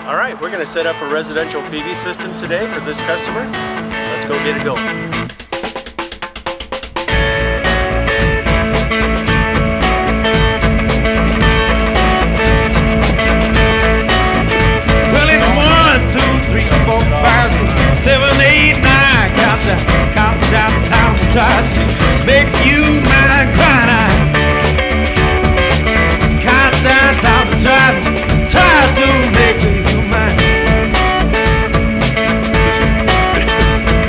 All right, we're going to set up a residential PV system today for this customer. Let's go get it going. Well, it's 1, 2, 3, 4, 5, 6, 7, 8, 9. Count down the time to try to make you mine. Crying out. Count down time to try to make you mine.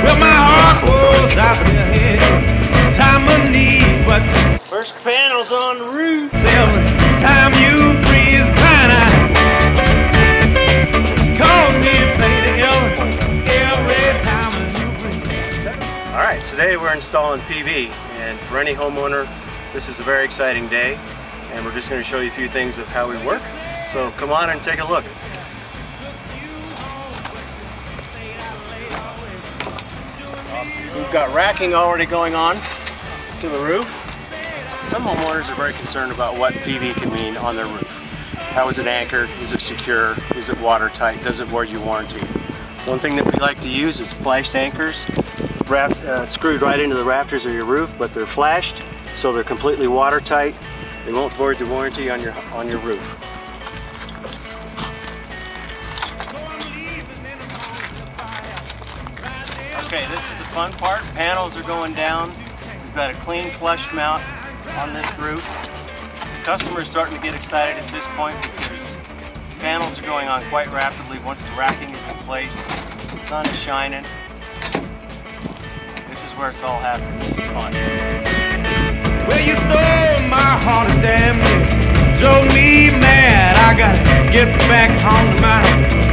Well, my heart was out there, time of need, but First panels on the roof. time you breathe, crying out. Call me baby every time you breathe. All right, today we're installing PV, and for any homeowner, this is a very exciting day, and we're just going to show you a few things of how we work. So come on and take a look. We've got racking already going on to the roof. Some homeowners are very concerned about what PV can mean on their roof. How is it anchored? Is it secure? Is it watertight? Does it void your warranty? One thing that we like to use is flashed anchors, screwed right into the rafters of your roof, but they're flashed, so they're completely watertight. They won't void the warranty on your roof. Okay, this is the fun part. Panels are going down. We've got a clean flush mount on this roof. The customer is starting to get excited at this point because panels are going on quite rapidly once the racking is in place. The sun is shining. This is where it's all happening. This is fun. Well, you stole my heart and damn it drove me mad. I gotta get back on the mountain.